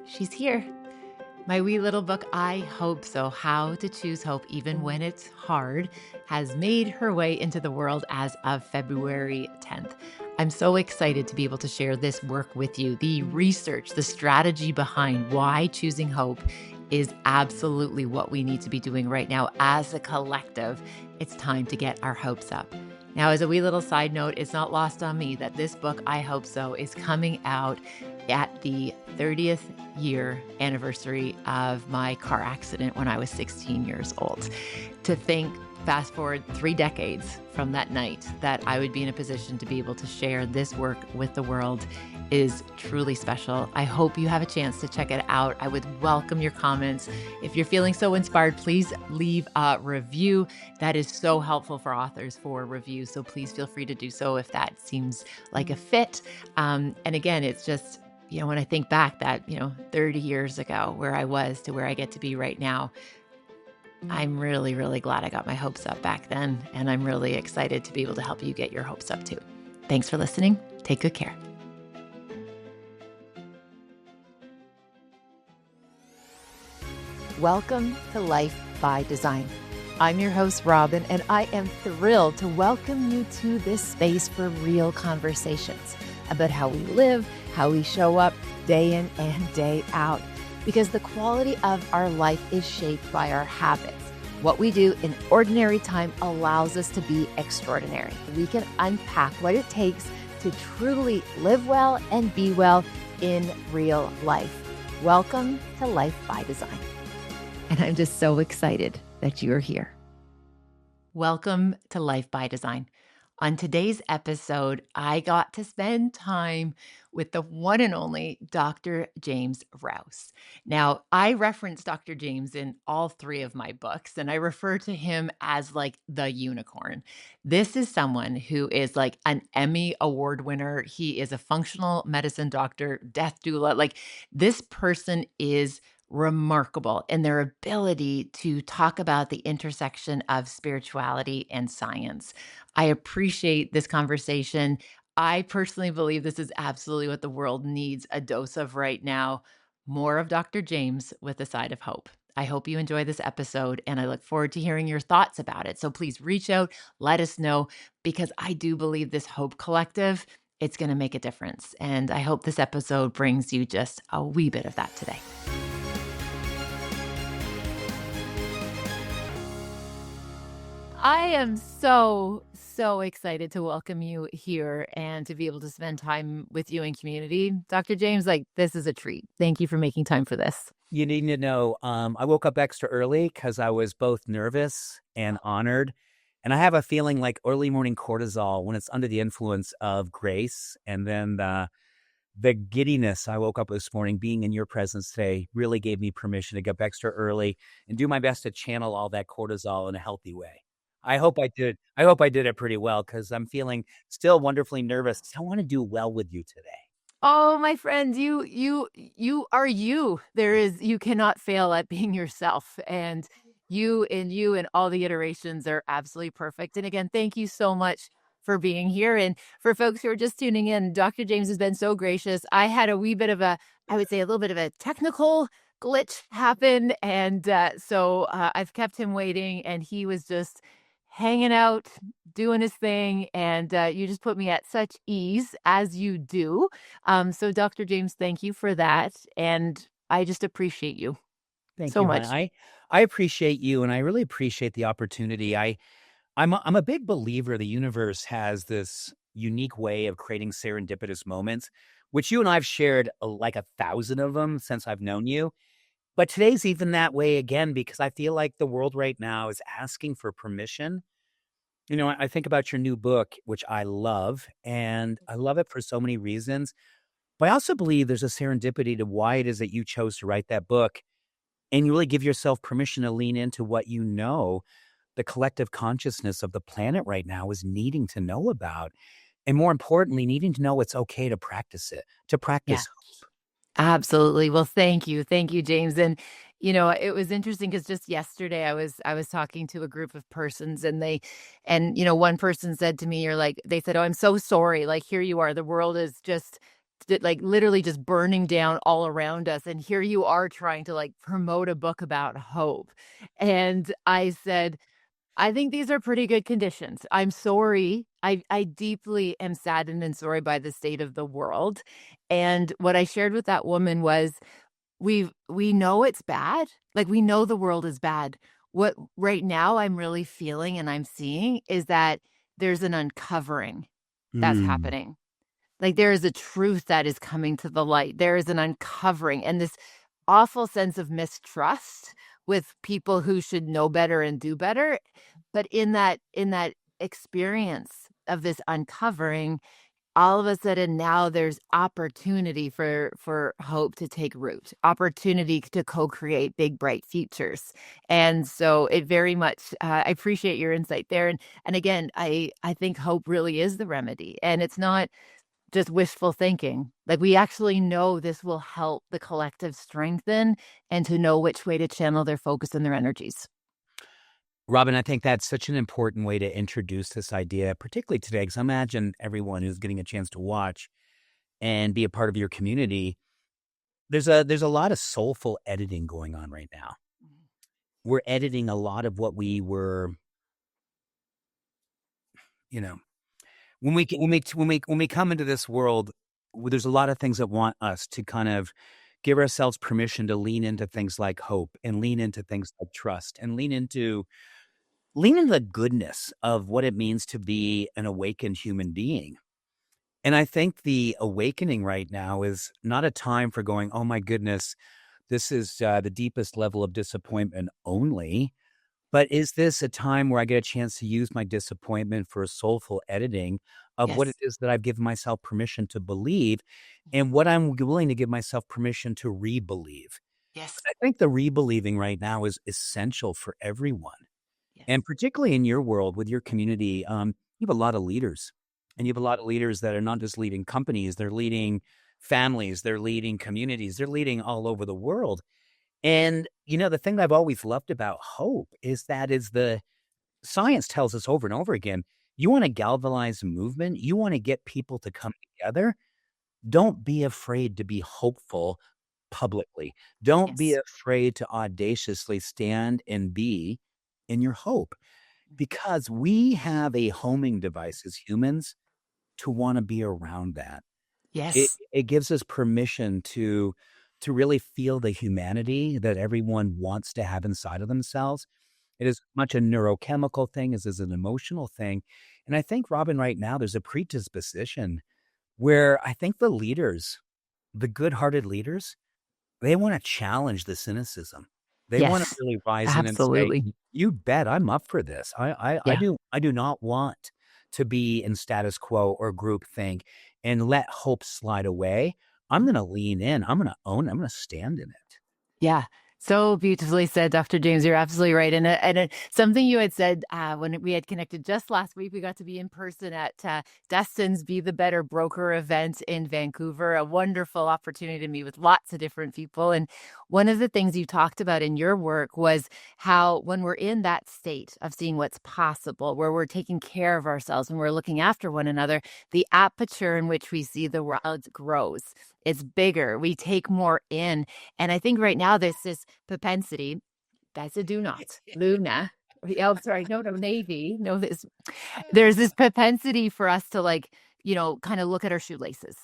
She's here. My wee little book, I Hope So How to Choose Hope Even When It's Hard, has made her way into the world as of February 10th. I'm so excited to be able to share this work with you. The research, the strategy behind why choosing hope is absolutely what we need to be doing right now as a collective. It's time to get our hopes up. Now, as a wee little side note, it's not lost on me that this book, I Hope So, is coming out at the 30th year anniversary of my car accident when I was 16 years old. To think, fast forward 3 decades from that night, that I would be in a position to be able to share this work with the world is truly special. I hope you have a chance to check it out. I would welcome your comments. If you're feeling so inspired, please leave a review. That is so helpful for authors for reviews. So please feel free to do so if that seems like a fit. And again, it's just, when I think back that, 30 years ago, where I was to where I get to be right now, I'm really, really glad I got my hopes up back then. And I'm really excited to be able to help you get your hopes up too. Thanks for listening. Take good care. Welcome to Life by Design. I'm your host, Robyne, and I am thrilled to welcome you to this space for real conversations about how we live, how we show up day in and day out, because the quality of our life is shaped by our habits. What we do in ordinary time allows us to be extraordinary. We can unpack what it takes to truly live well and be well in real life. Welcome to Life by Design. And I'm just so excited that you're here. Welcome to Life by Design. On today's episode, I got to spend time with the one and only Dr. James Rouse. Now, I reference Dr. James in all 3 of my books, and I refer to him as like the unicorn. This is someone who is like an Emmy Award winner. He is a functional medicine doctor, death doula. Like, this person is remarkable in their ability to talk about the intersection of spirituality and science. I appreciate this conversation. I personally believe this is absolutely what the world needs a dose of right now. More of Dr. James with a side of hope. I hope you enjoy this episode, and I look forward to hearing your thoughts about it. So please reach out, let us know, because I do believe this Hope Collective, it's going to make a difference. And I hope this episode brings you just a wee bit of that today. I am so excited to welcome you here and to be able to spend time with you in community. Dr. James, this is a treat. Thank you for making time for this. You need to know, I woke up extra early because I was both nervous and honored. And I have a feeling like early morning cortisol when it's under the influence of grace. And then the giddiness I woke up this morning, being in your presence today, really gave me permission to get up extra early and do my best to channel all that cortisol in a healthy way. I hope I did. I hope I did it pretty well because I'm feeling still wonderfully nervous. I want to do well with you today. Oh, my friend, you are you. You cannot fail at being yourself. And you and all the iterations are absolutely perfect. And again, thank you so much for being here. And for folks who are just tuning in, Dr. James has been so gracious. I had a wee bit of I would say a little bit of a technical glitch happen. And so I've kept him waiting, and he was just hanging out, doing his thing, and you just put me at such ease, as you do. So Dr. James, thank you for that, and I just appreciate you Thank so you, much. hon. I appreciate you, and I really appreciate the opportunity. I'm a big believer the universe has this unique way of creating serendipitous moments, which you and I've shared like 1,000 of them since I've known you. But today's even that way again, because I feel like the world right now is asking for permission. I think about your new book, which I love, and I love it for so many reasons. But I also believe there's a serendipity to why it is that you chose to write that book, and you really give yourself permission to lean into what the collective consciousness of the planet right now is needing to know about. And more importantly, needing to know it's okay to practice it, to Yeah, practice hope. absolutely. Well, thank you. Thank you, James. And it was interesting because just yesterday I was talking to a group of persons, and one person said to me, they said, "Oh, I'm so sorry. Like, here you are. The world is just like literally just burning down all around us. And here you are trying to like promote a book about hope. And I said, I think these are pretty good conditions. I'm sorry. I deeply am saddened and sorry by the state of the world. And what I shared with that woman was we know it's bad. Like we know the world is bad. What right now I'm really feeling and I'm seeing is that there's an uncovering that's Mm. happening. Like, there is a truth that is coming to the light. There is an uncovering and this awful sense of mistrust with people who should know better and do better. But in that experience of this uncovering, all of a sudden now there's opportunity for hope to take root, opportunity to co-create big, bright futures. And so it very much, I appreciate your insight there. And again, I think hope really is the remedy. And it's not just wishful thinking. Like, we actually know this will help the collective strengthen and to know which way to channel their focus and their energies. Robyne, I think that's such an important way to introduce this idea, particularly today, because I imagine everyone who's getting a chance to watch and be a part of your community, there's a lot of soulful editing going on right now. We're editing a lot of what we were, you know, when we come into this world, there's a lot of things that want us to kind of give ourselves permission to lean into things like hope and lean into things like trust and lean into the goodness of what it means to be an awakened human being. And I think the awakening right now is not a time for going, oh my goodness, this is the deepest level of disappointment only. But is this a time where I get a chance to use my disappointment for a soulful editing of what it Yes. is that I've given myself permission to believe and what I'm willing to give myself permission to re-believe? Yes. I think the re-believing right now is essential for everyone. Yes. And particularly in your world with your community, you have a lot of leaders, and you have a lot of leaders that are not just leading companies, they're leading families, they're leading communities, they're leading all over the world. And, the thing that I've always loved about hope is that is the science tells us over and over again, you want to galvanize a movement, you want to get people to come together. Don't be afraid to be hopeful publicly. Don't be Yes. afraid to audaciously stand and be in your hope because we have a homing device as humans to wanna be around that. It Yes. it gives us permission to really feel the humanity that everyone wants to have inside of themselves. It is much a neurochemical thing as is an emotional thing, and I think, Robin, right now, there's a predisposition where I think the leaders, the good-hearted leaders, they wanna challenge the cynicism. They wanna Yes. really rise in and say, Absolutely. "You bet, I'm up for this. I Yeah. do not want to be in status quo or groupthink and let hope slide away. I'm gonna lean in. I'm gonna own it. I'm gonna stand in it." Yeah. So beautifully said, Dr. James. You're absolutely right. And something you had said when we had connected just last week, we got to be in person at Dustin's Be the Better Broker event in Vancouver. A wonderful opportunity to meet with lots of different people. And one of the things you talked about in your work was how when we're in that state of seeing what's possible, where we're taking care of ourselves and we're looking after one another, the aperture in which we see the world grows. It's bigger. We take more in. And I think right now there's this propensity, that's a do not, Luna. Oh, sorry, no, Navy. No, there's this propensity for us to like, kind of look at our shoelaces,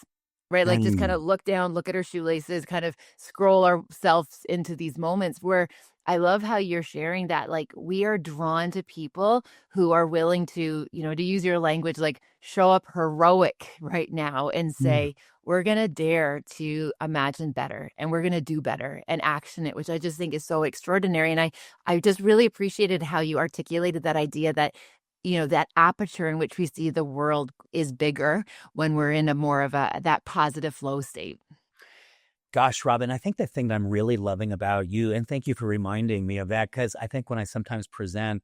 right? Like just kind Mm. of look down, look at our shoelaces, kind of scroll ourselves into these moments where I love how you're sharing that. Like we are drawn to people who are willing to, to use your language, like show up heroic right now and Mm. say, we're going to dare to imagine better and we're going to do better and action it, which I just think is so extraordinary. And I just really appreciated how you articulated that idea that that aperture in which we see the world is bigger when we're in a more of that positive flow state. Gosh, Robin, I think the thing that I'm really loving about you, and thank you for reminding me of that, because I think when I sometimes present,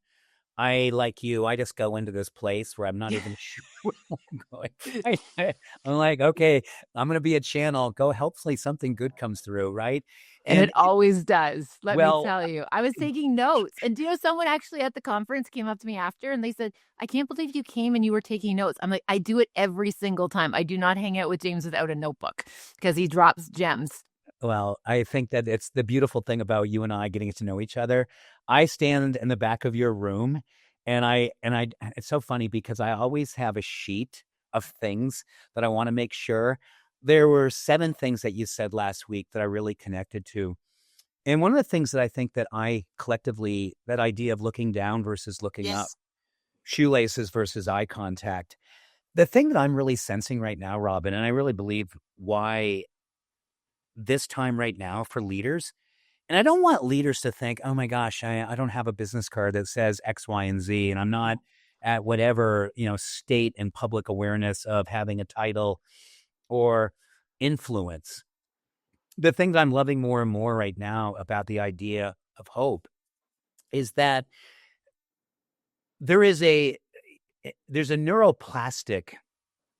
I, like you, I just go into this place where I'm not even sure where I'm going. I'm like, okay, I'm going to be a channel. Go, hopefully something good comes through, right? And it And always does, let me well, tell you. I was taking notes, and do you know someone actually at the conference came up to me after, and they said, "I can't believe you came and you were taking notes." I'm like, "I do it every single time. I do not hang out with James without a notebook because he drops gems." well, I think that it's the beautiful thing about you and I getting to know each other. I stand in the back of your room and I it's so funny because I always have a sheet of things that I want to make sure. There were 7 things that you said last week that I really connected to. And one of the things that I think that I collectively, that idea of looking down versus looking up, Yes. shoelaces versus eye contact. The thing that I'm really sensing right now, Robin, and I really believe why this time right now for leaders, and I don't want leaders to think, oh my gosh, I don't have a business card that says X, Y, and Z, and I'm not at whatever, state and public awareness of having a title or influence. The thing that I'm loving more and more right now about the idea of hope is that there is there's a neuroplastic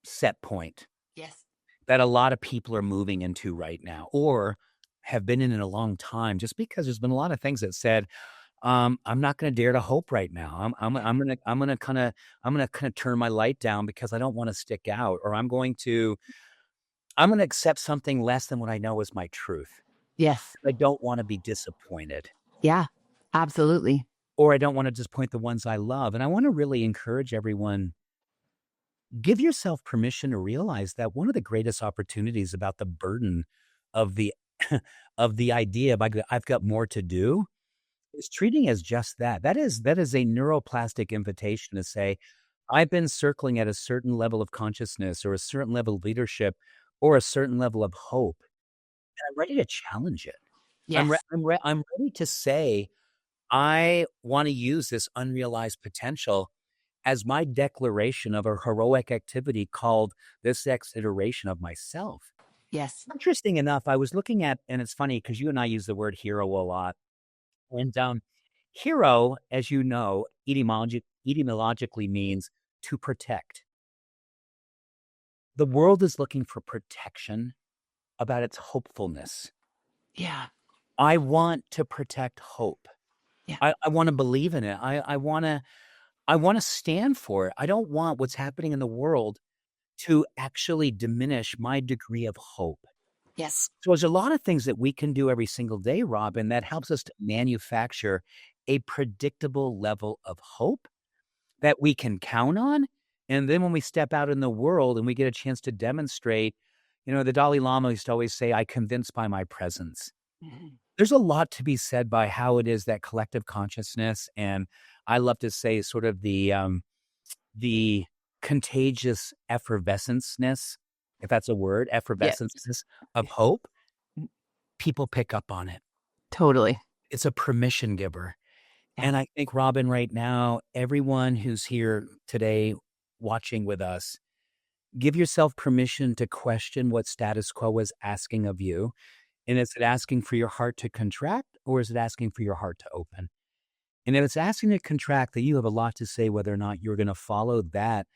set point Yes. that a lot of people are moving into right now or have been in a long time just because there's been a lot of things that said, I'm not going to dare to hope right now. I'm going to kind of turn my light down because I don't want to stick out, or I'm going to accept something less than what I know is my truth. Yes. I don't want to be disappointed, Yeah, absolutely. or I don't want to disappoint the ones I love. And I want to really encourage everyone, give yourself permission to realize that one of the greatest opportunities about the burden of the of the idea of I've got more to do is treating as just that. That is a neuroplastic invitation to say, I've been circling at a certain level of consciousness or a certain level of leadership or a certain level of hope, and I'm ready to challenge it. Yes. I'm ready to say, I want to use this unrealized potential as my declaration of a heroic activity called this next iteration of myself. Yes. Interesting enough, I was looking at, and it's funny because you and I use the word hero a lot. And hero, as you know, etymologically means to protect. The world is looking for protection about its hopefulness. Yeah. I want to protect hope. Yeah. I want to believe in it. I want to stand for it. I don't want what's happening in the world to actually diminish my degree of hope. Yes. So there's a lot of things that we can do every single day, Robin, that helps us to manufacture a predictable level of hope that we can count on. And then when we step out in the world and we get a chance to demonstrate, the Dalai Lama used to always say, I convince by my presence. Mhm. There's a lot to be said by how it is that collective consciousness, and I love to say sort of the contagious effervescence, if that's a word, Yeah. effervescence of hope, people pick up on it. Totally. It's a permission giver. Yeah. And I think, Robin, right now, everyone who's here today watching with us, give yourself permission to question what status quo is asking of you. And is it asking for your heart to contract, or is it asking for your heart to open? And if it's asking to contract, that you have a lot to say whether or not you're going to follow that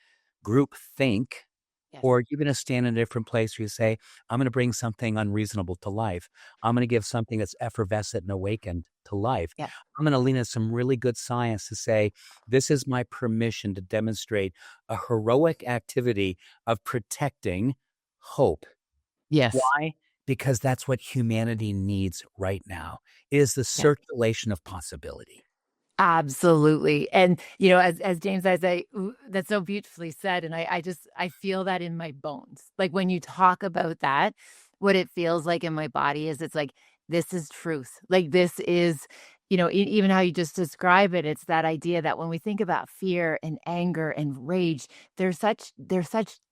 group think, Yes. or you're going to stand in a different place where you say, I'm going to bring something unreasonable to life. I'm going to give something that's effervescent and awakened to life. Yeah. I'm going to lean into some really good science to say, this is my permission to demonstrate a heroic activity of protecting hope. Yes. Why? Because that's what humanity needs right now, is the Yeah. circulation of possibility. Absolutely. And, as James, I say, that's so beautifully said. And I feel that in my bones. Like when you talk about that, what it feels like in my body is it's like, this is truth. Like this is, even how you just describe it, it's that idea that when we think about fear and anger and rage, they're such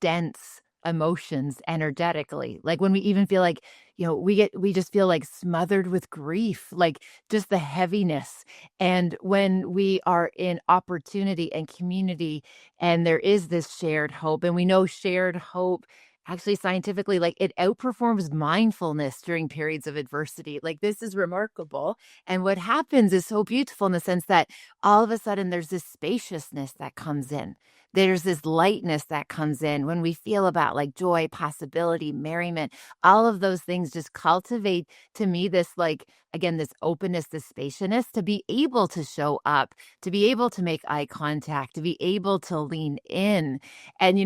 dense emotions energetically. Like when we even feel like, we just feel like smothered with grief, like just the heaviness. And when we are in opportunity and community, and there is this shared hope, and we know shared hope actually scientifically, like, it outperforms mindfulness during periods of adversity. Like, this is remarkable. And what happens is so beautiful in the sense that all of a sudden there's this spaciousness that comes in. There's this lightness that comes in when we feel about like joy, possibility, merriment, all of those things just cultivate to me this, like, again, this openness, this spaciousness to be able to show up, to be able to make eye contact, to be able to lean in. And,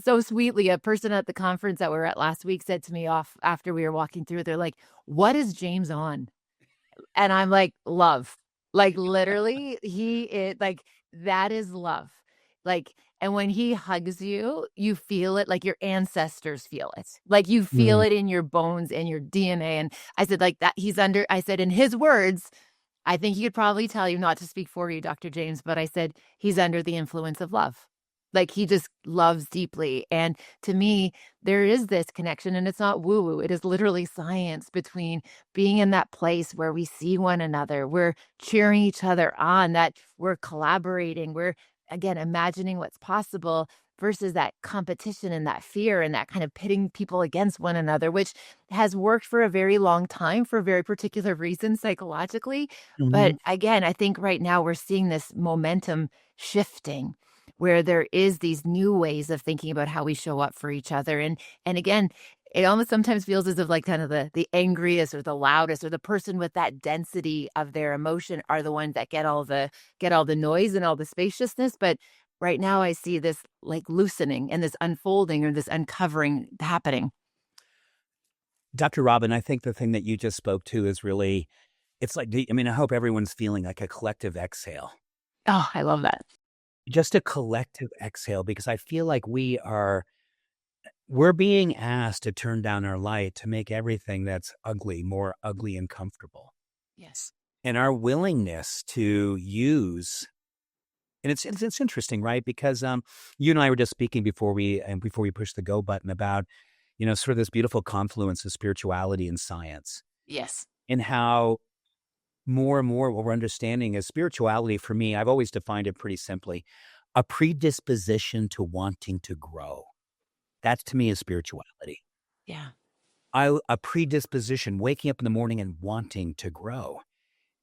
so sweetly, a person at the conference that we were at last week said to me off after we were walking through, they're like, "What is James on?" And I'm like, "Love." Like, literally, he is like, that is love. Like, and when he hugs you, you feel it like your ancestors feel it. Like, you feel Mm. it in your bones and your DNA, and I said, like, that I said, in his words, I think he could probably tell you, not to speak for you, Dr. James, but I said, "He's under the influence of love." Like, he just loves deeply, and to me, there is this connection, and it's not woo-woo, it is literally science between being in that place where we see one another, we're cheering each other on, that we're collaborating, we're, again, imagining what's possible versus that competition and that fear and that kind of pitting people against one another, which has worked for a very long time for a very particular reason psychologically. But Mhm. again, I think right now we're seeing this momentum shifting where there is these new ways of thinking about how we show up for each other. And again, it almost sometimes feels as if like kind of the angriest or the loudest or the person with that density of their emotion are the ones that get all the noise and all the spaciousness. But right now I see this like loosening and this unfolding or this uncovering happening. Dr. Robin, I think the thing that you just spoke to is really, it's like, I mean, I hope everyone's feeling like a collective exhale. Oh, I love that. Just a collective exhale, because I feel like we're being asked to turn down our light to make everything that's ugly more ugly and comfortable. Yes. And our willingness to use, and it's interesting, right? Because you and I were just speaking before we pushed the go button about, sort of this beautiful confluence of spirituality and science, Yes. and how more and more what we're understanding is spirituality. For me, I've always defined it pretty simply: a predisposition to wanting to grow. That's, to me, is spirituality. Yeah. A predisposition, waking up in the morning and wanting to grow.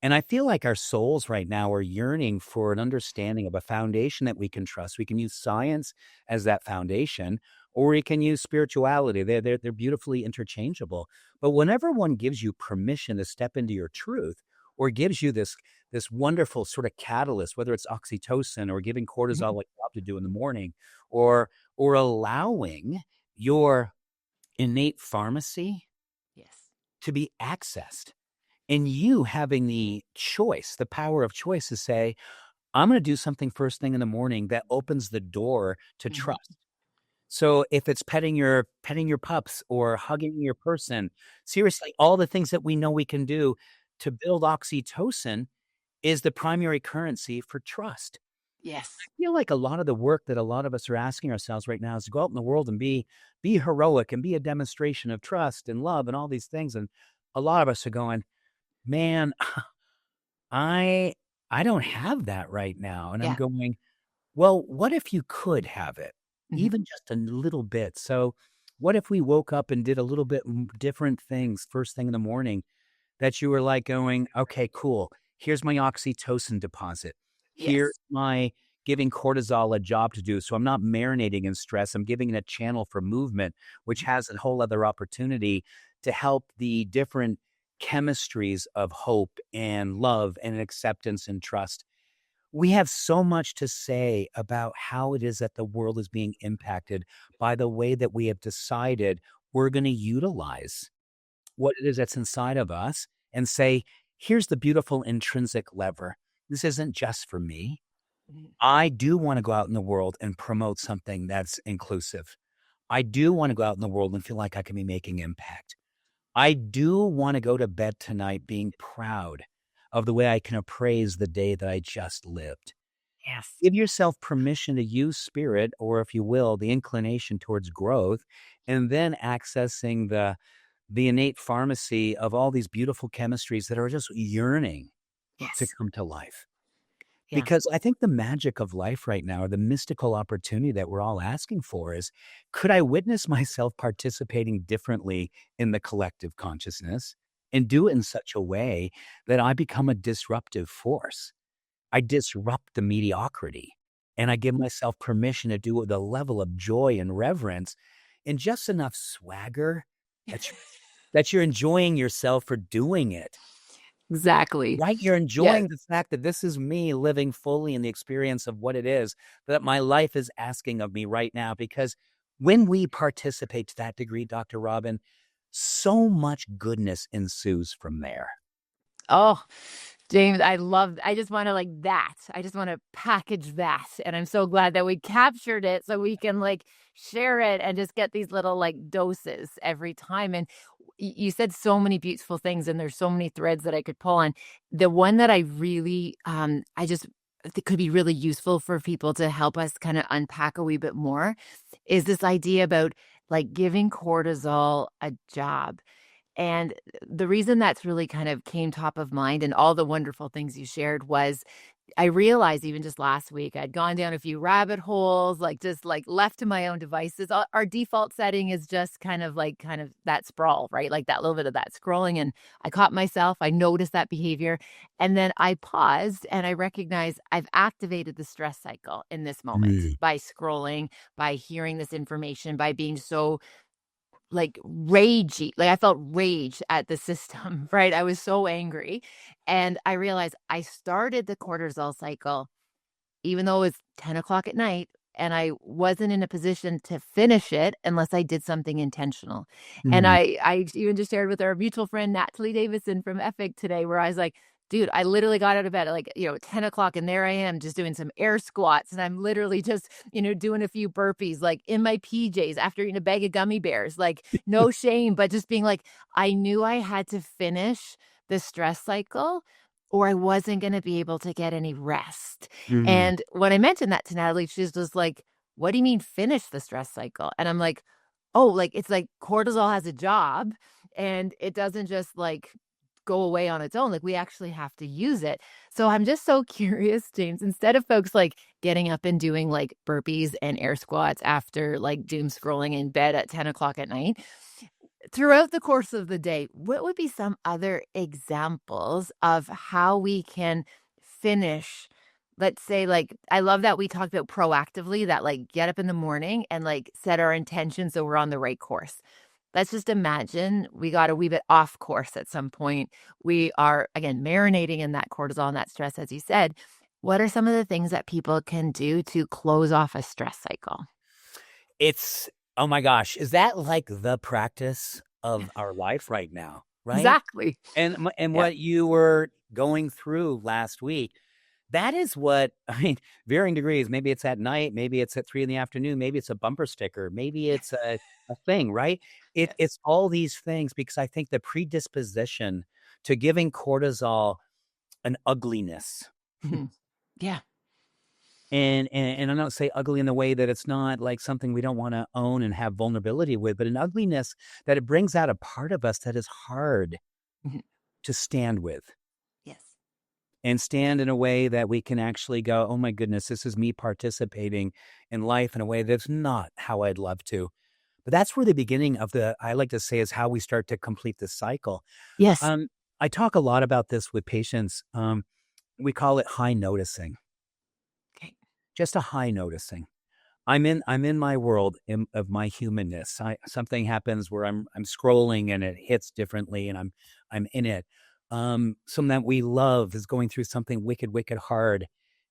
And I feel like our souls right now are yearning for an understanding of a foundation that we can trust. We can use science as that foundation, or we can use spirituality. They're beautifully interchangeable. But whenever one gives you permission to step into your truth, or gives you this wonderful sort of catalyst, whether it's oxytocin or giving cortisol Mhm. like you have to do in the morning, or allowing your innate pharmacy Yes. to be accessed, and you having the choice, the power of choice to say, I'm going to do something first thing in the morning that opens the door to Mhm. trust. So if it's petting your pups or hugging your person, seriously, all the things that we know we can do to build oxytocin is the primary currency for trust. I Yes. feel like a lot of the work that a lot of us are asking ourselves right now is to go out in the world and be heroic and be a demonstration of trust and love and all these things. And a lot of us are going, man, I I don't have that right now. And I'm Yeah. going, well, what if you could have it? Mhm. Even just a little bit. So what if we woke up and did a little bit different things first thing in the morning, that you were like going, okay, cool. Here's my oxytocin deposit. Here's Yes. my giving cortisol a job to do. So I'm not marinating in stress. I'm giving it a channel for movement, which has a whole other opportunity to help the different chemistries of hope and love and acceptance and trust. We have so much to say about how it is that the world is being impacted by the way that we have decided we're going to utilize what it is that's inside of us and say, here's the beautiful intrinsic lever. This isn't just for me. Mhm. I do want to go out in the world and promote something that's inclusive. I do want to go out in the world and feel like I can be making impact. I do want to go to bed tonight being proud of the way I can appraise the day that I just lived. Yes. Give yourself permission to use spirit, or if you will, the inclination towards growth, and then accessing the innate pharmacy of all these beautiful chemistries that are just yearning to Yes. come to life. Yeah. Because I think the magic of life right now, or the mystical opportunity that we're all asking for is, could I witness myself participating differently in the collective consciousness and do it in such a way that I become a disruptive force? I disrupt the mediocrity and I give myself permission to do it with a level of joy and reverence and just enough swagger that you're enjoying yourself for doing it. Exactly. Right, you're Yes. enjoying the fact that this is me living fully in the experience of what it is that my life is asking of me right now, because when we participate to that degree, Dr. Robin, so much goodness ensues from there. Oh, James, I just wanna like that. I just wanna package that, and I'm so glad that we captured it so we can, like, share it and just get these little, like, doses every time, and you said so many beautiful things, and there's so many threads that I could pull on. The one that I really, I just think could be really useful for people to help us kinda unpack a wee bit more is this idea about, like, giving cortisol a job. And the reason that's really kind of came top of mind and all the wonderful things you shared was I realized even just last week I'd gone down a few rabbit holes, like just like left to my own devices. Our default setting is just kind of that sprawl, right? Like that little bit of that scrolling. And I caught myself, I noticed that behavior. And then I paused and I recognized I've activated the stress cycle in this moment Mm. by scrolling, by hearing this information, by being so like, ragey, like, I felt rage at the system, right? I was so angry, and I realized I started the cortisol cycle even though it was 10 o'clock at night, and I wasn't in a position to finish it unless I did something intentional. And Mm. I even just shared with our mutual friend, Natalie Davison from Epic today, where I was like, dude, I literally got out of bed at like, 10 o'clock, and there I am just doing some air squats. And I'm literally just, doing a few burpees, like in my PJs after eating a bag of gummy bears, like no shame, but just being like, I knew I had to finish the stress cycle or I wasn't going to be able to get any rest. Mm. And when I mentioned that to Natalie, she's just like, "What do you mean finish the stress cycle?" And I'm like, "Oh, like it's like cortisol has a job and it doesn't just like go away on its own. Like we actually have to use it." So I'm just so curious, James, instead of folks like getting up and doing like burpees and air squats after like doom scrolling in bed at 10 o'clock at night, throughout the course of the day, what would be some other examples of how we can finish, let's say, like, I love that we talked about proactively that, like, get up in the morning and, like, set our intention so we're on the right course. Let's just imagine we got a wee bit off course at some point. We are, again, marinating in that cortisol and that stress, as you said. What are some of the things that people can do to close off a stress cycle? It's, oh my gosh, is that like the practice of our life right now, right? Exactly. And Yeah. what you were going through last week, that is what I mean, varying degrees. Maybe it's at night, maybe it's at 3 in the afternoon, maybe it's a bumper sticker, maybe it's a thing, right? Yes. It's all these things because I think the predisposition to giving cortisol an ugliness. Mhm. Yeah. And I don't say ugly in the way that it's not like something we don't wanna own and have vulnerability with, but an ugliness that it brings out a part of us that is hard Mhm. to stand with, Yes. and stand in a way that we can actually go, "Oh my goodness, this is me participating in life in a way that's not how I'd love to." But that's where the beginning of the I like to say is how we start to complete the cycle. Yes. Um, I talk a lot about this with patients. We call it high noticing, Okay. just a high noticing. I'm in my world of my humanness. Something happens where I'm scrolling and it hits differently, and I'm in it. Someone that we love is going through something wicked, wicked hard,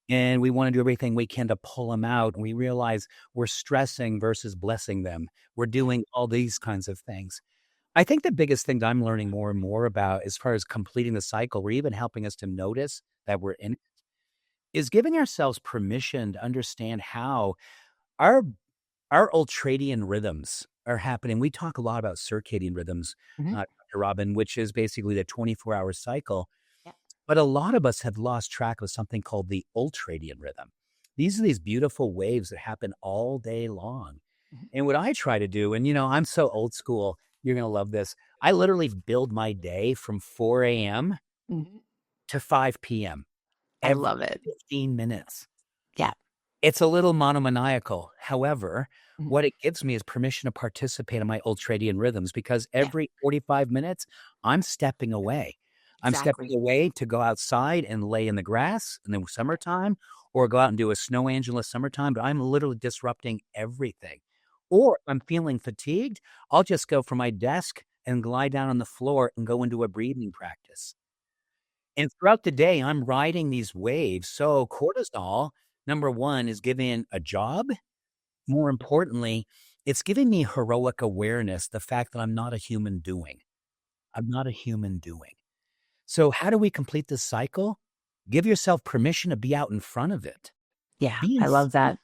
and we want to do everything we can to pull them out. And we realize we're stressing versus blessing them. We're Yeah. doing all these kinds of things. I think the biggest thing that I'm learning more and more about, as far as completing the cycle, or even helping us to notice that we're in, is giving ourselves permission to understand how our our ultradian rhythms are happening. We talk a lot about circadian rhythms, Mhm. Dr. Robin, which is basically the 24-hour cycle. Yeah. But a lot of us have lost track of something called the ultradian rhythm. These are these beautiful waves that happen all day long. Mhm. And what I try to do, and I'm so old school, you're going to love this. I literally build my day from 4 a.m. Mhm. to 5 p.m. I every love it. 15 minutes. Yeah. It's a little monomaniacal. However, Mhm. what it gives me is permission to participate in my ultradian rhythms because Yeah, every 45 minutes, I'm stepping away. I'm stepping exactly. away to go outside and lay in the grass in the summertime or go out and do a snow angel in the summertime, but I'm literally disrupting everything. Or if I'm feeling fatigued, I'll just go from my desk and lie down on the floor and go into a breathing practice. And throughout the day, I'm riding these waves. So cortisol, number one, is giving a job. More importantly, it's giving me heroic awareness, the fact that I'm not a human doing. I'm not a human doing. So how do we complete this cycle? Give yourself permission to be out in front of it. Yeah, Be in I love front that.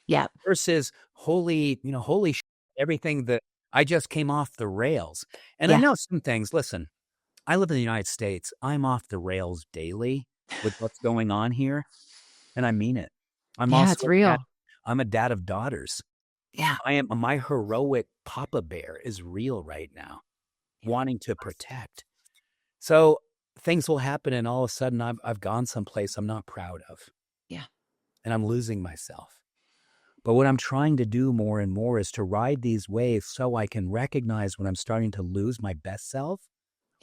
Yeah, versus holy everything that I just came off the rails. And I yeah, know some things, listen, I live in the United States. I'm off the rails daily with what's going on here, and I mean it. I'm yeah, also it's a dad. real. I'm a dad of daughters. Yeah, I am my heroic papa bear is real right now, yeah, wanting to protect. So, things will happen and all of a sudden I've gone someplace I'm not proud of, yeah, and I'm losing myself. But what I'm trying to do more and more is to ride these waves so I can recognize when I'm starting to lose my best self,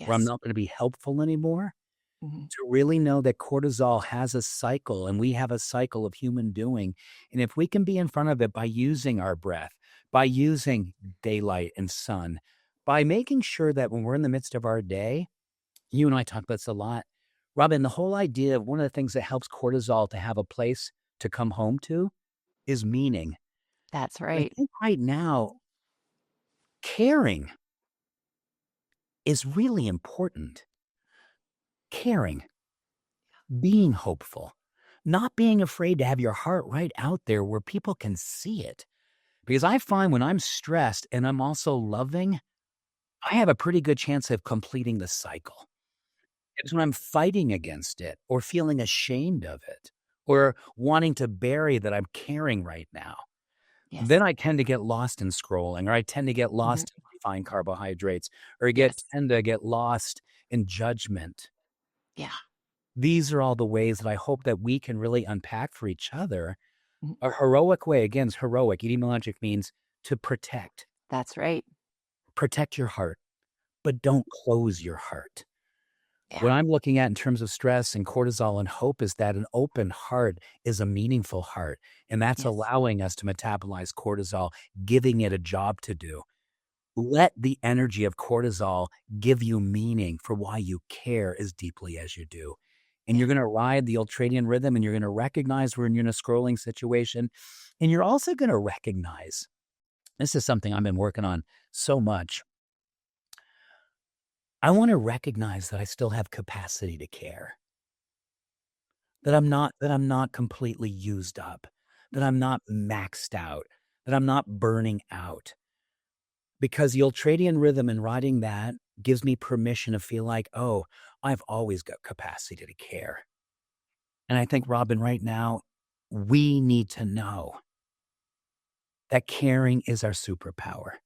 where I'm yes. not gonna be helpful anymore, Mhm. to really know that cortisol has a cycle and we have a cycle of human doing. And if we can be in front of it by using our breath, by using daylight and sun, by making sure that when we're in the midst of our day, you and I talk about this a lot. Robin, the whole idea of one of the things that helps cortisol to have a place to come home to is meaning. That's I right. think right now, caring is really important. Caring, being hopeful, not being afraid to have your heart right out there where people can see it. Because I find when I'm stressed and I'm also loving, I have a pretty good chance of completing the cycle. It's when I'm fighting against it or feeling ashamed of it or wanting to bury that I'm caring right now. Then Yes. I tend to get lost in scrolling or I tend to get Mhm. lost in refined carbohydrates or Yes. tend to get lost in judgment. Yeah. These are all the ways that I hope that we can really unpack for each other. Mhm. A heroic way, again, is heroic. Etymologic means to protect. That's right. Protect your heart, but don't close your heart. Yeah. What I'm looking at in terms of stress and cortisol and hope is that an open heart is a meaningful heart, and that's Yes. allowing us to metabolize cortisol, giving it a job to do. Let the energy of cortisol give you meaning for why you care as deeply as you do. And Yeah. you're gonna ride the ultradian rhythm, and you're gonna recognize when you're in a scrolling situation, and you're also gonna recognize this is something I've been working on so much. I wanna recognize that I still have capacity to care. That I'm not completely used up, that I'm not maxed out, that I'm not burning out. Because the ultradian rhythm and riding that gives me permission to feel like, "Oh, I've always got capacity to care." And I think, Robin, right now, we need to know that caring is our superpower,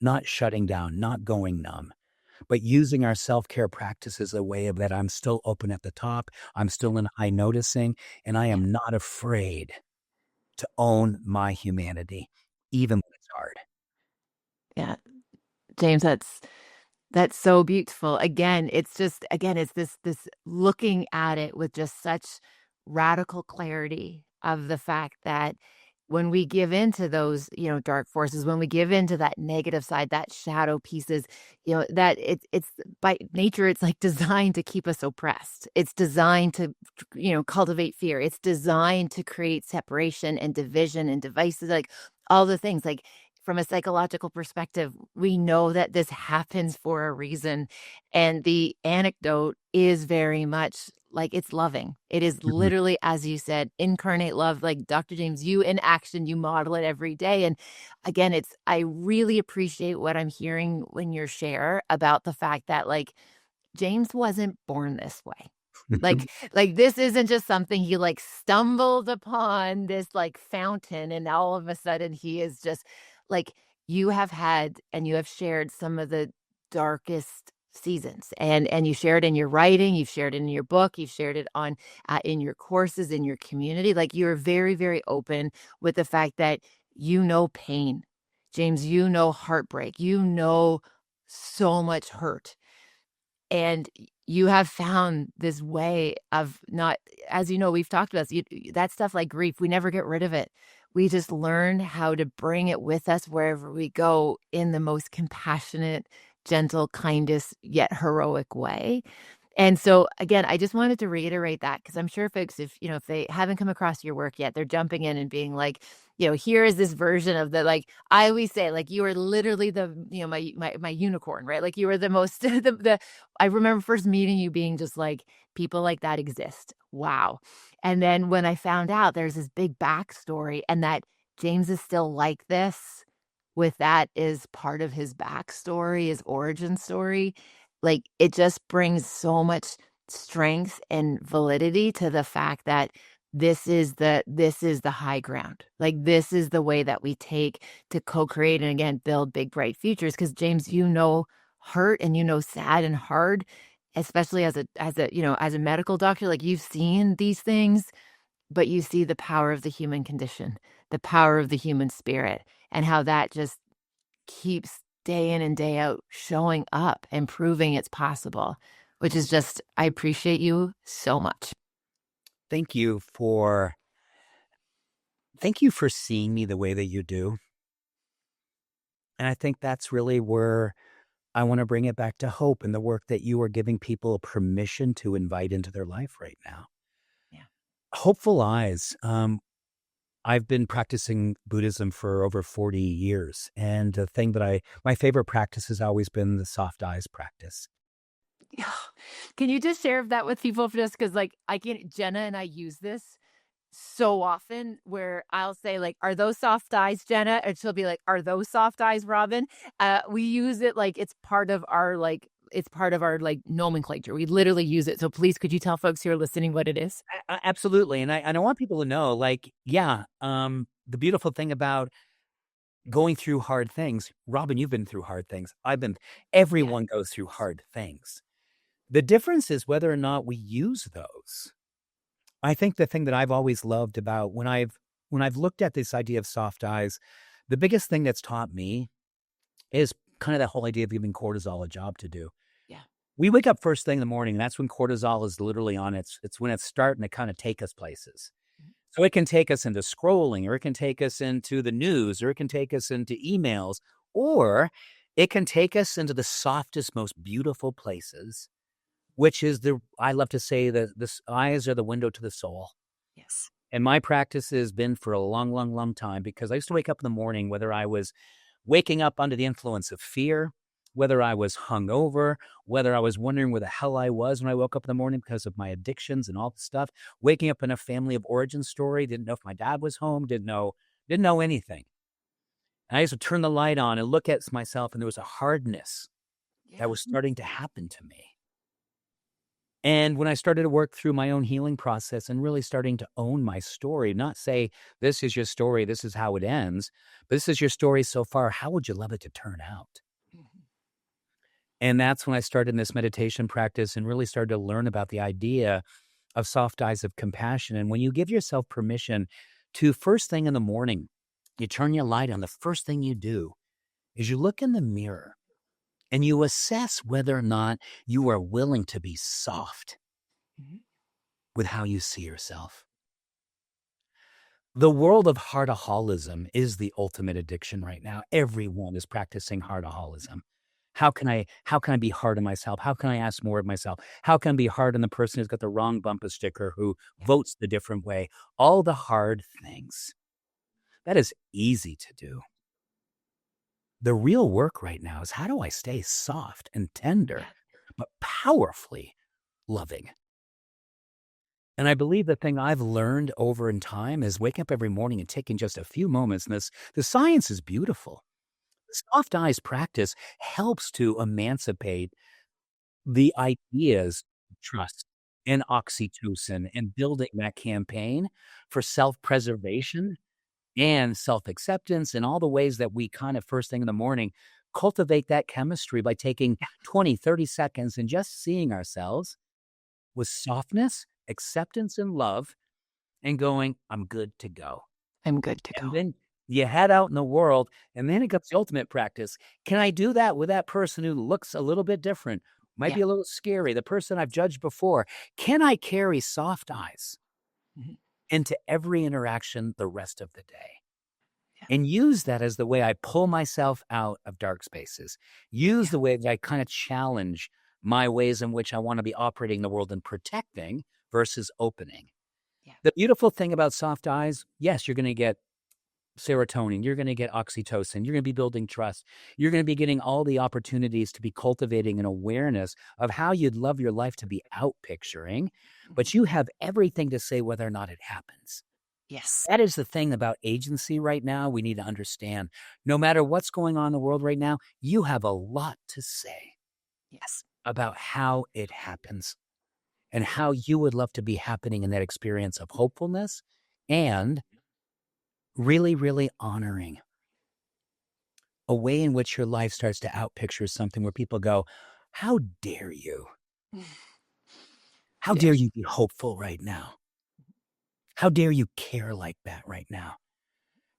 not shutting down, not going numb, but using our self-care practices a way of that I'm still open at the top, I'm still in high noticing, and I Yeah. am not afraid to own my humanity, even when it's hard. Yeah. James, that's so beautiful. Again, it's just again, it's this looking at it with just such radical clarity of the fact that when we give into those, dark forces, when we give into that negative side, that shadow pieces, that it's by nature, it's like designed to keep us oppressed. It's designed to, cultivate fear. It's designed to create separation and division and devices, like all the things like from a psychological perspective, we know that this happens for a reason. And the anecdote is very much like it's loving. It is Mhm. literally, as you said, incarnate love. Like Dr. James, you in action, you model it every day. And again, I really appreciate what I'm hearing when you share about the fact that like James wasn't born this way. Like this isn't just something he like stumbled upon this like fountain and all of a sudden he is just like you have had and you have shared some of the darkest seasons, and you share it in your writing, you've shared it in your book, you've shared it on in your courses, in your community. Like, you're very, very open with the fact that you know pain, James. You know heartbreak. You know so much hurt, and you have found this way of not, as you know, we've talked about that stuff like grief. We never get rid of it. We just learn how to bring it with us wherever we go in the most compassionate, gentle, kindest, yet heroic way. And so, again, I just wanted to reiterate that, because I'm sure folks, if if they haven't come across your work yet, they're jumping in and being like, here is this version of the, like, I always say, like, you are literally the, my unicorn, right? Like, you are the most, I remember first meeting you being just like, people like that exist. Wow. And then when I found out there's this big backstory, and that James is still like this, with that is part of his backstory, his origin story, like, it just brings so much strength and validity to the fact that this is the high ground. Like, this is the way that we take to co-create and, again, build big, bright futures. Because, James, hurt and sad and hard, especially as a medical doctor. Like, you've seen these things, but you see the power of the human condition, the power of the human spirit, and how that just keeps day in and day out showing up and proving it's possible, which is just, I appreciate you so much. Thank you for seeing me the way that you do. And I think that's really where I want to bring it back to hope and the work that you are giving people permission to invite into their life right now. Yeah. Hopeful eyes. I've been practicing Buddhism for over 40 years. And the thing that my favorite practice has always been the soft eyes practice. Can you just share that with people, just because, like, Jenna and I use this so often, where I'll say, like, "Are those soft eyes, Jenna?" And she'll be like, "Are those soft eyes, Robyne?" We use it like it's part of our, like, nomenclature. We literally use it. So please, could you tell folks who are listening what it is? Absolutely. And I want people to know, like, the beautiful thing about going through hard things, Robyne, you've been through hard things. Everyone goes through hard things. The difference is whether or not we use those. I think the thing that I've always loved about when I've looked at this idea of soft eyes, the biggest thing that's taught me is kind of that whole idea of giving cortisol a job to do. Yeah. We wake up first thing in the morning, and that's when cortisol is literally on it's when it's starting to kind of take us places. So it can take us into scrolling, or it can take us into the news, or it can take us into emails, or it can take us into the softest, most beautiful places, which is I love to say that the eyes are the window to the soul. Yes. And my practice has been for a long, long, long time, because I used to wake up in the morning, whether I was waking up under the influence of fear, whether I was hungover, whether I was wondering where the hell I was when I woke up in the morning because of my addictions and all the stuff, waking up in a family of origin story, didn't know if my dad was home, didn't know anything. And I used to turn the light on and look at myself, and there was a hardness that was starting to happen to me. And when I started to work through my own healing process and really starting to own my story, not say, this is your story, this is how it ends, but this is your story so far, how would you love it to turn out? Mm-hmm. And that's when I started this meditation practice and really started to learn about the idea of soft eyes of compassion. And when you give yourself permission to, first thing in the morning, you turn your light on, the first thing you do is you look in the mirror and you assess whether or not you are willing to be soft with how you see yourself. The world of heartaholism is the ultimate addiction right now. Everyone is practicing heartaholism. How can I be hard on myself? How can I ask more of myself? How can I be hard on the person who's got the wrong bumper sticker, who votes the different way? All the hard things. That is easy to do. The real work right now is, how do I stay soft and tender, but powerfully loving? And I believe the thing I've learned over in time is waking up every morning and taking just a few moments. And the science is beautiful. The soft eyes practice helps to emancipate the ideas of trust and oxytocin, and building that campaign for self-preservation and self-acceptance, and all the ways that we kind of, first thing in the morning, cultivate that chemistry by taking Yeah. 20, 30 seconds and just seeing ourselves with softness, acceptance, and love, and going, I'm good to go. I'm good to And go. then you head out in the world, and then it comes the ultimate practice. Can I do that with that person who looks a little bit different? Might Yeah. be a little scary, the person I've judged before. Can I carry soft eyes Mhm. into every interaction the rest of the day? Yeah. And use that as the way I pull myself out of dark spaces. Use Yeah. the way that I kind of challenge my ways in which I want to be operating the world and protecting versus opening. Yeah. The beautiful thing about soft eyes, yes, you're going to get serotonin, you're going to get oxytocin, you're going to be building trust, you're going to be getting all the opportunities to be cultivating an awareness of how you'd love your life to be out picturing, Mhm. but you have everything to say whether or not it happens. Yes. That is the thing about agency right now. We need to understand no matter what's going on in the world right now, you have a lot to say Yes. about how it happens and how you would love to be happening in that experience of hopefulness and really, really honoring a way in which your life starts to outpicture something where people go, how dare you? How Yeah. dare you be hopeful right now? How dare you care like that right now?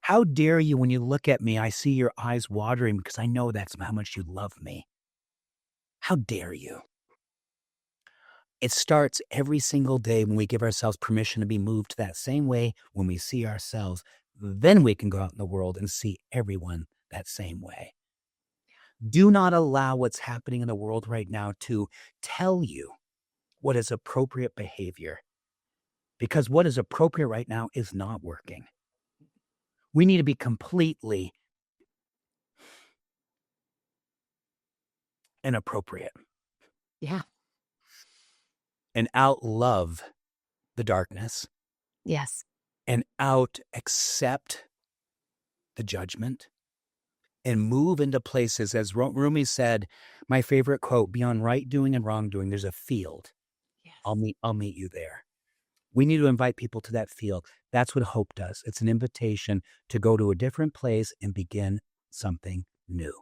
How dare you, when you look at me, I see your eyes watering because I know that's how much you love me. How dare you? It starts every single day when we give ourselves permission to be moved that same way when we see ourselves. Then we can go out in the world and see everyone that same way. Do not allow what's happening in the world right now to tell you what is appropriate behavior, because what is appropriate right now is not working. We need to be completely inappropriate Yeah. and out love the darkness Yes. and out accept the judgment and move into places. As Rumi said, my favorite quote, beyond right doing and wrong doing, there's a field. Yes. I'll meet you there. We need to invite people to that field. That's what hope does. It's an invitation to go to a different place and begin something new.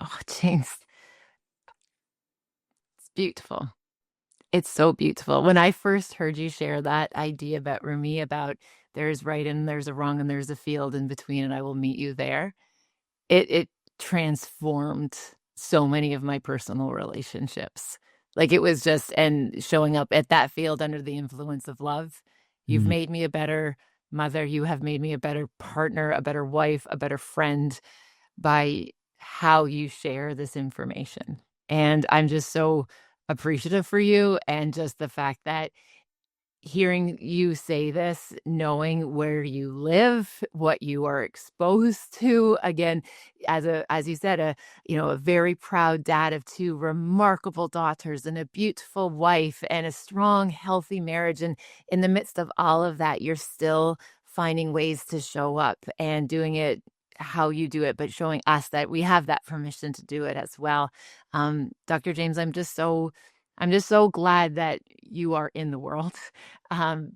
Oh, James, it's beautiful. It's so beautiful. When I first heard you share that idea about Rumi, about there's right and there's a wrong and there's a field in between, and I will meet you there. It transformed so many of my personal relationships. Like, it was just and showing up at that field under the influence of love. You've Mm. made me a better mother, you have made me a better partner, a better wife, a better friend by how you share this information. And I'm just so appreciative for you and just the fact that hearing you say this, knowing where you live, what you are exposed to, again, as you said, a very proud dad of two remarkable daughters and a beautiful wife and a strong, healthy marriage. And in the midst of all of that, you're still finding ways to show up and doing it how you do it, but showing us that we have that permission to do it as well. Dr. James, I'm just so glad that you are in the world.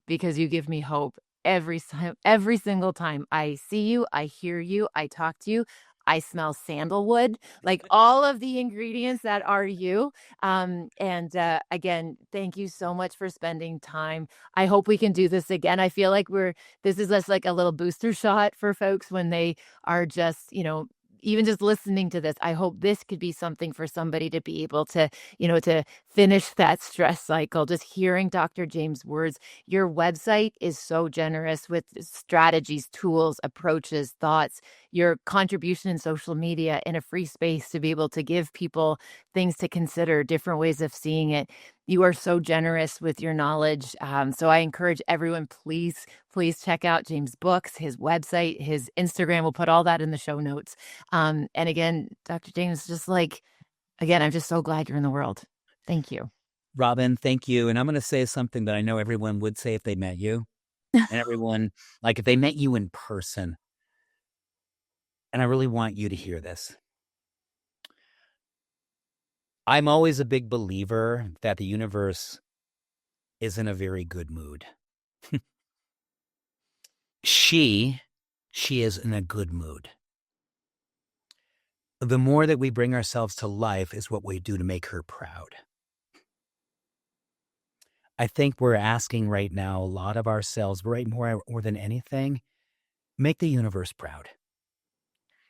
Because you give me hope every single time I see you, I hear you, I talk to you. I smell sandalwood, like all of the ingredients that are you. And again, thank you so much for spending time. I hope we can do this again. I feel like this is just like a little booster shot for folks when they are just, even just listening to this. I hope this could be something for somebody to be able to finish that stress cycle. Just hearing Dr. James' words. Your website is so generous with strategies, tools, approaches, thoughts, your contribution in social media in a free space to be able to give people things to consider, different ways of seeing it. You are so generous with your knowledge. So I encourage everyone, please check out James' books, his website, his Instagram. We'll put all that in the show notes. And again, Dr. James, again, I'm just so glad you're in the world. Thank you. Robyne, thank you. And I'm going to say something that I know everyone would say if they met you. And everyone, like if they met you in person. And I really want you to hear this. I'm always a big believer that the universe is in a very good mood. She is in a good mood. the more that we bring ourselves to life is what we do to make her proud. I think we're asking right now a lot of ourselves, right, more than anything, make the universe proud.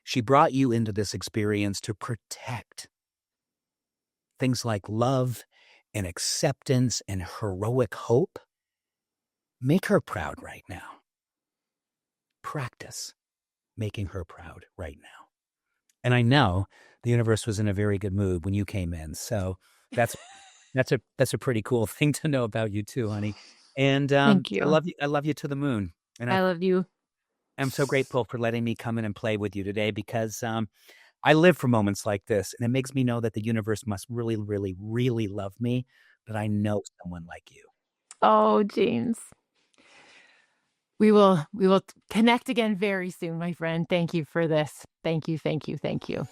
She brought you into this experience to protect things like love and acceptance and heroic hope. Make her proud right now. Practice making her proud right now. And I know the universe was in a very good mood when you came in. So that's a pretty cool thing to know about you too, honey. And Thank I you. love you. I love you to the moon. And I love you. I'm so grateful for letting me come in and play with you today because I live for moments like this, and it makes me know that the universe must really, really, really love me, that I know someone like you. Oh, James. We will connect again very soon, my friend. Thank you for this. Thank you, thank you, thank you.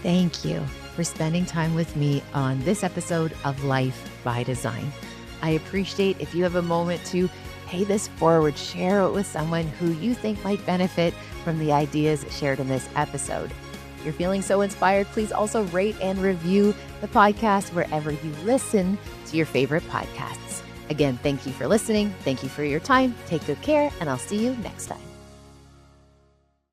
Thank you for spending time with me on this episode of Life by Design. I appreciate if you have a moment to pay this forward, share it with someone who you think might benefit from the ideas shared in this episode. If you're feeling so inspired, please also rate and review the podcast wherever you listen to your favorite podcasts. Again, thank you for listening. Thank you for your time. Take good care, and I'll see you next time.